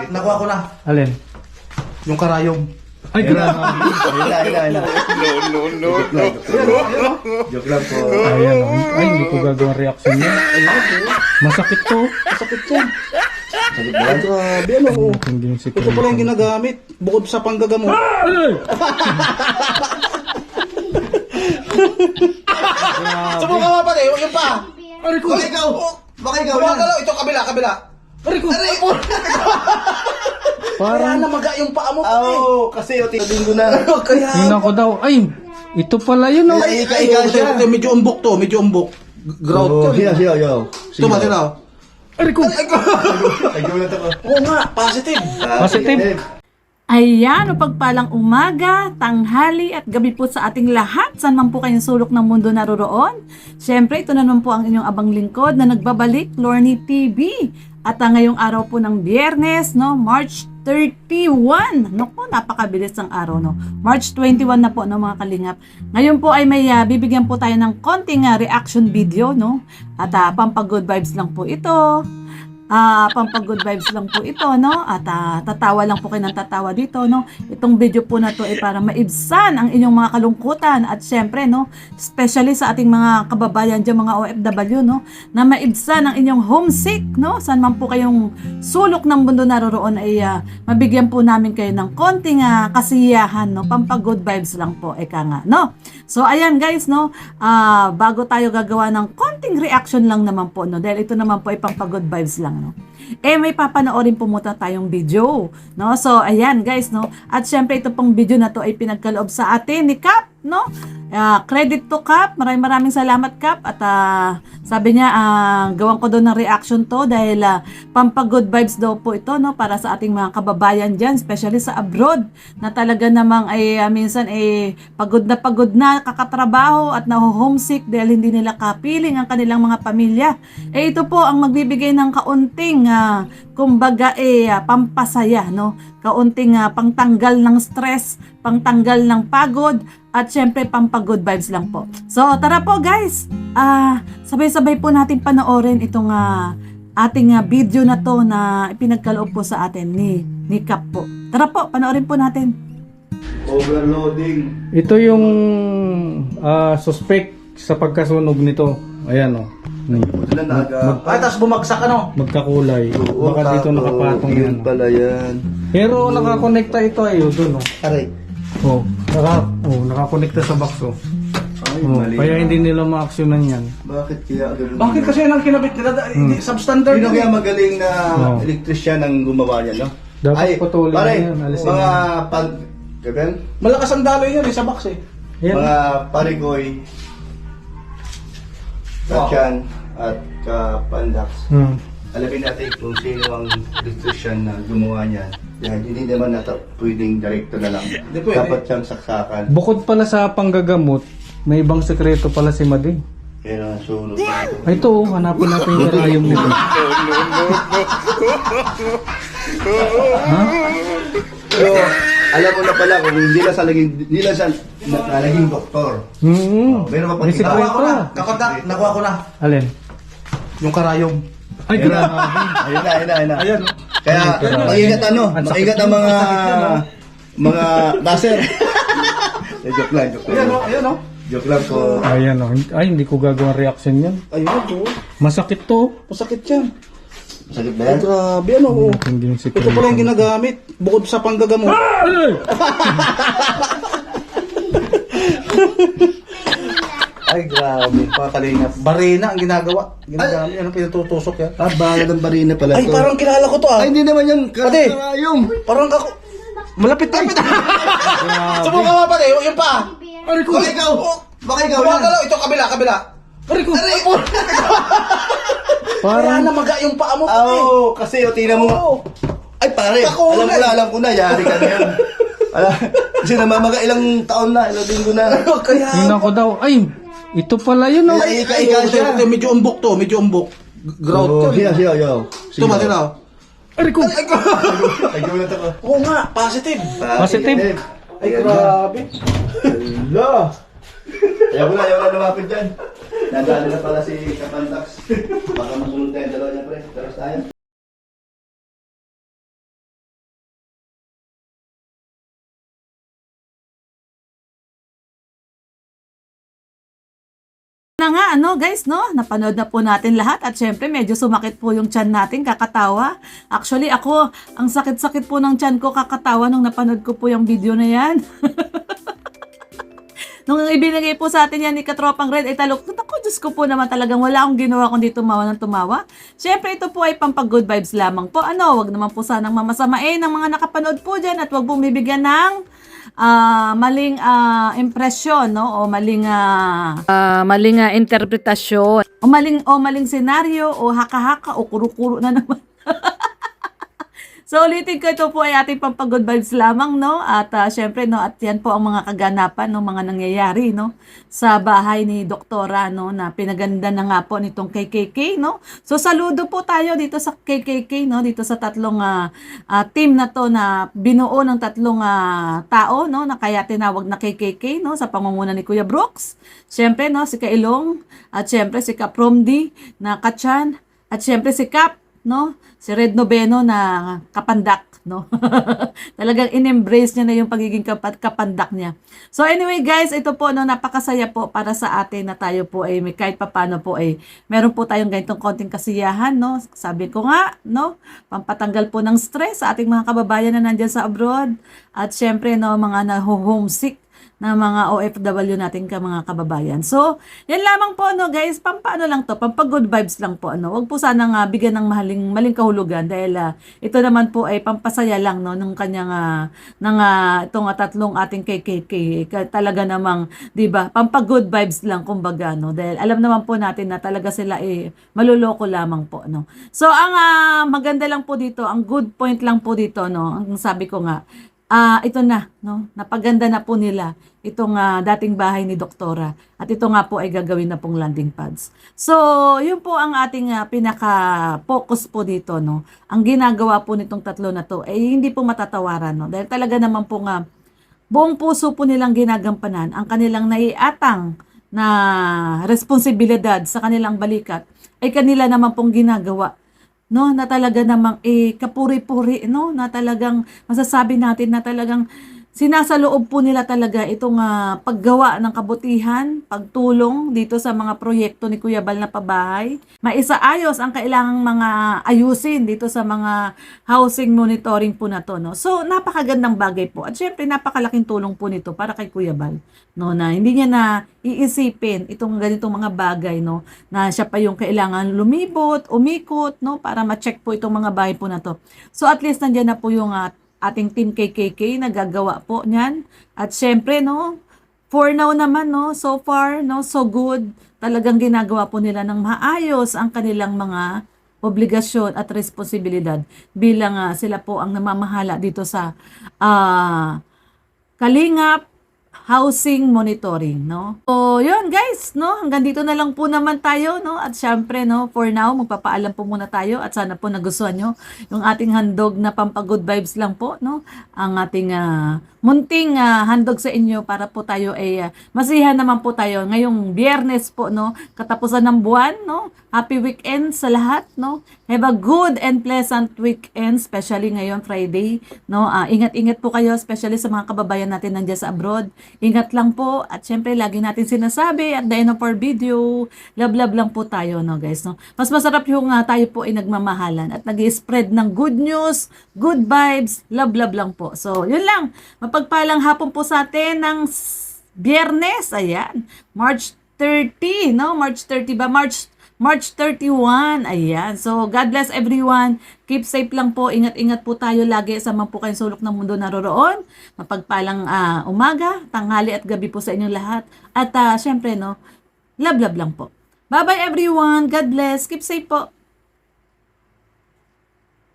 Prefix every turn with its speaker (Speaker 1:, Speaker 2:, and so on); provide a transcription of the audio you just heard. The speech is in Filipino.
Speaker 1: Nakuha ko na.
Speaker 2: Alin?
Speaker 1: Yung karayom.
Speaker 2: Ay, grabe.
Speaker 3: Ayun na. No. Joke lang po.
Speaker 2: Ayan, oh. Ay, hindi ko gagawin reaction niya. Masakit to.
Speaker 1: Masakit yan.
Speaker 3: Sagot ba yan?
Speaker 1: Grabe, ano ko.
Speaker 2: Hindi yung secret.
Speaker 1: Ito pala yung ginagamit. Bukod sa panggagamot.
Speaker 2: Ay!
Speaker 1: Subukan mo pa kayo, yung pa.
Speaker 2: Aray ko!
Speaker 3: Baka ikaw! Baka ikaw yan!
Speaker 1: Kumagalaw, ito kabila.
Speaker 2: Aray ko!
Speaker 1: Aray ko! Kaya
Speaker 2: Parang,
Speaker 1: namaga yung paa mo.
Speaker 3: Oo, kasi sabihin ko na.
Speaker 1: Kaya.
Speaker 2: yun ako daw. Ay, ito pala yun, oh.
Speaker 3: Ay, ika siya.
Speaker 1: Medyo umbok to, medyo umbok. Grout yan.
Speaker 3: Yo.
Speaker 1: Ito ba sila?
Speaker 2: Aray ko!
Speaker 3: Nagulat ako.
Speaker 1: Oo nga, positive.
Speaker 2: Positive.
Speaker 4: Ayan, pagpalang umaga, tanghali at gabi po sa ating lahat. Saan man po kayong sulok ng mundo naroroon. Siyempre, ito na naman po ang inyong abang lingkod na nagbabalik, Lorny TV. At ngayong araw po ng Biyernes, no, March 31. Naku, napakabilis ng araw, no. March 21 na po, no, mga kalingap. Ngayon po ay may bibigyan po tayo ng konting reaction video, no. At pampag-good vibes lang po ito. Pampag-good vibes lang po ito, no? At tatawa lang po kayo ng tatawa dito, no? Itong video po na to ay para maibsan ang inyong mga kalungkutan at syempre, no? Especially sa ating mga kababayan dyan, mga OFW, no? Na maibsan ang inyong homesick, no? Saan man po kayong sulok ng mundo naroroon ay mabigyan po namin kayo ng konting kasiyahan, no? Pampag-good vibes lang po, eka nga, no? So, ayan guys, no? Bago tayo gagawa ng konting reaction lang naman po, no? Dahil ito naman po ay pampag-good vibes lang, no? May papanoorin po muna tayong video, no? So, ayan guys, no? At syempre, ito pong video na to ay pinagkaloob sa atin ni Cap, no? Credit to Cap. Maraming salamat, Cap. At sabi niya, gawan ko daw ng reaction to dahil pampag-good vibes daw po ito, no? Para sa ating mga kababayan dyan, especially sa abroad, na talaga namang ay minsan ay pagod na kakatrabaho at naho-homesick dahil hindi nila kapiling ang kanilang mga pamilya. Ito po ang magbibigay ng kaunting kumbaga pampasaya, no? Kaunting pangtanggal ng stress, pangtanggal ng pagod, at syempre pampag-good vibes lang po. So tara po guys, sabay-sabay po natin panoorin itong ating video na to na ipinagkaloob po sa atin ni Cap po. Tara po, panoorin po natin.
Speaker 3: Overloading.
Speaker 2: Ito yung suspect sa pagkasunog nito. Ayan, oh.
Speaker 3: Sila naga.
Speaker 1: Ay, tapos bumagsak, ano?
Speaker 2: Magkakulay. Baka dito nakapatong yan.
Speaker 3: Yun pala yan.
Speaker 2: Pero nakakonekta ito ay doon, oh.
Speaker 1: Aray.
Speaker 2: Oh, nakakonekta sa box, oh.
Speaker 3: Ay,
Speaker 2: Oh,
Speaker 3: mali.
Speaker 2: kaya hindi nila ma-actionan yan.
Speaker 3: Bakit kaya ganun?
Speaker 1: Bakit kasi yun ang kinabit nila? Substandard.
Speaker 3: Sino kaya magaling na
Speaker 2: Oh.
Speaker 3: electrician ang gumawa niya, no?
Speaker 2: Dapat patuloy
Speaker 3: pare,
Speaker 2: na yan, alisin
Speaker 3: mga
Speaker 2: yan.
Speaker 3: pag... Gaben?
Speaker 1: Malakas ang daloy yan sa box eh.
Speaker 2: Yan.
Speaker 3: Mga parigoy, Katyan, at Kapandax. Alamin natin kung sino ang electrician na gumawa niyan. Yan, hindi naman pwedeng director na lang.
Speaker 1: Hindi pwede.
Speaker 3: Dapat siyang saksakan.
Speaker 2: Bukod pala sa panggagamot, may ibang sekreto pala si Madi.
Speaker 3: Kaya na sunod na ito.
Speaker 2: Ay, ito, oh, hanapin natin yung karayom nito. Ha?
Speaker 3: Pero alam mo na pala kung hindi lang sa naging doktor. Meron pa
Speaker 2: May
Speaker 3: pag
Speaker 1: Nakuha ko na.
Speaker 2: sekreto.
Speaker 1: Nakuha ko na.
Speaker 2: Alin?
Speaker 1: Yung karayom.
Speaker 2: Ay, grabe.
Speaker 3: Ayun na.
Speaker 1: Ayan.
Speaker 3: Kaya maingat
Speaker 2: Ang sakit
Speaker 3: maingat ang mga baser. Joke lang.
Speaker 1: Ayan o.
Speaker 3: Joke lang po.
Speaker 2: Ayan, oh. Ay, hindi ko gagawin reaction yan.
Speaker 1: Ayun o.
Speaker 2: Masakit to.
Speaker 1: Masakit yan.
Speaker 3: Sakit ba
Speaker 1: Ay,
Speaker 3: yan?
Speaker 1: grabe, ano o.
Speaker 2: Hindi yung secret.
Speaker 1: Ito pala yung ginagamit. Bukod sa panggagamot.
Speaker 2: Ay!
Speaker 1: Ay, grabe. Pakalingat. Barena ang ginagawa. Ginagamit. Ano pinatutusok yan?
Speaker 3: Bala ng barina pala
Speaker 1: Ay,
Speaker 3: to.
Speaker 1: parang kilala ko to ah.
Speaker 3: Ay, hindi naman yung
Speaker 1: Ate.
Speaker 3: karayom.
Speaker 1: Parang kako... Malapit. Subukan mo pa kayo, yung pa.
Speaker 2: Aray ko!
Speaker 3: Baka ikaw yan.
Speaker 1: Kumagalaw, ito kabila.
Speaker 2: Aray ko!
Speaker 1: Aray ko! Kaya
Speaker 2: Parang,
Speaker 1: namaga yung paa mo.
Speaker 3: Oo, kasi tingnan mo.
Speaker 1: Oo.
Speaker 3: Ay pare,
Speaker 1: Kakulay.
Speaker 3: alam ko na, yari ka na yan. Kasi namamaga ilang taon na, ilang linggo na.
Speaker 1: Kaya...
Speaker 2: yun ako daw. Ay, ito pala yun, oh.
Speaker 3: Ay, ika siya.
Speaker 1: Medyo umbok to, medyo umbok. Grout yan.
Speaker 3: Yo.
Speaker 1: Ito ba sila?
Speaker 2: Aray ko!
Speaker 3: Nagulat ako.
Speaker 1: Oo nga, positive.
Speaker 2: Positive.
Speaker 1: Ay, grabe.
Speaker 3: Hala! Ayaw na lumapit dyan. Nadali na pala si Kapandax. Baka masunod tayo dalawa niya, pre. Taros tayo.
Speaker 4: Na nga, ano guys, no? Napanood na po natin lahat at syempre medyo sumakit po yung tiyan natin, kakatawa. Actually ako, ang sakit-sakit po ng tiyan ko, kakatawa nung napanood ko po yung video na yan. Nung ibinigay po sa atin yan ni Katropang Red ay talok, ako, Diyos ko po naman talagang wala akong ginawa kundi tumawa ng tumawa. Siyempre ito po ay pampag-good vibes lamang po. Wag naman po sanang mamasamain ng mga nakapanood po dyan at wag pong bibigyan ng maling impresyon, no? O maling interpretasyon. O maling senaryo o haka-haka o kuro-kuro na naman. So ulitin ko, ito po ay ating pampag-good vibes lamang, no? At syempre, no, at yan po ang mga kaganapan, no, mga nangyayari, no, sa bahay ni Doktora, no, na pinaganda na nga po nitong KKK, no? So saludo po tayo dito sa KKK, no, dito sa tatlong team na to na binuo ng tatlong tao, no, na kaya tinawag na KKK, no, sa pangunguna ni Kuya Brooks. Syempre, no, si Kailong, at syempre si Kapromdi na Kachan, at syempre si Kap, no? Si Red Noveno na kapandak, no? Talagang in-embrace niya na yung pagiging kapandak niya. So anyway guys, ito po, no, napakasaya po para sa atin na tayo po ay may kahit papano po ay meron po tayong ganitong konting kasiyahan, no? Sabi ko nga, no, pampatanggal po ng stress sa ating mga kababayan na nandiyan sa abroad. At syempre, no, mga na-homesick na mga OFW natin mga kababayan. So, yan lamang po, no, guys, pampaano lang to, pampag-good vibes lang po, ano. Wag po sanang bigyan ng maling kahulugan dahil ito naman po ay pampasaya lang, no, ng kanyang itong tatlong ating KKK. Talaga namang, 'di ba? Pampag-good vibes lang kumbaga, no, dahil alam naman po natin na talaga sila maluloko lamang po, no. So, ang maganda lang po dito, ang good point lang po dito, no, ang sabi ko nga, ito na, no, napaganda na po nila itong dating bahay ni Doktora. At ito nga po ay gagawin na pong landing pads. So, yun po ang ating pinaka-focus po dito, no. Ang ginagawa po nitong tatlo na to ay hindi po matatawaran, no. Dahil talaga naman po buong puso po nilang ginagampanan ang kanilang naiatang na responsibilidad sa kanilang balikat ay kanila naman pong ginagawa, no, na talaga namang kapuri-puri, no, na talagang masasabi natin na talagang sinasaloob po nila talaga itong paggawa ng kabutihan, pagtulong dito sa mga proyekto ni Kuya Bal na pabahay. Maisaayos ang kailangang mga ayusin dito sa mga housing monitoring po na to, no. So napakagandang bagay po at syempre napakalaking tulong po nito para kay Kuya Bal, no, na hindi niya na iisipin itong ganitong mga bagay, no, na siya pa yung kailangan lumibot, umikot, no, para ma-check po itong mga bahay po na to. So at least nandiyan na po yung ating team KKK na gagawa po niyan. At syempre, no, for now naman, no, so far, no, so good. Talagang ginagawa po nila ng maayos ang kanilang mga obligasyon at responsibilidad bilang sila po ang namamahala dito sa Kalingap housing monitoring, no. So, yun guys, no, hanggang dito na lang po naman tayo, no. At syempre, no, for now magpapaalam po muna tayo at sana po nagustuhan nyo yung ating handog na pampag-good vibes lang po, no. Ang ating munting handog sa inyo para po tayo ay masiyahan naman po tayo ngayong Biyernes po, no. Katapusan ng buwan, no. Happy weekend sa lahat, no. Have a good and pleasant weekend, especially ngayon Friday, no. Ingat-ingat po kayo, especially sa mga kababayan natin nandiyan sa abroad. Ingat lang po at syempre lagi natin sinasabi at the end of our video, love lang po tayo, no guys, no. Mas masarap yung tayo po ay nagmamahalan at nag-spread ng good news, good vibes, love lang po. So, yun lang. Mapagpalang hapon po sa atin ng Biyernes, ayan, March 30, no? March 30 ba? March 31, ayan. So, God bless everyone. Keep safe lang po. Ingat-ingat po tayo lagi sa mga po kayong sulok ng mundo naroroon. Mapagpalang umaga, tanghali at gabi po sa inyong lahat. At syempre, no, love lang po. Bye-bye everyone. God bless. Keep safe po.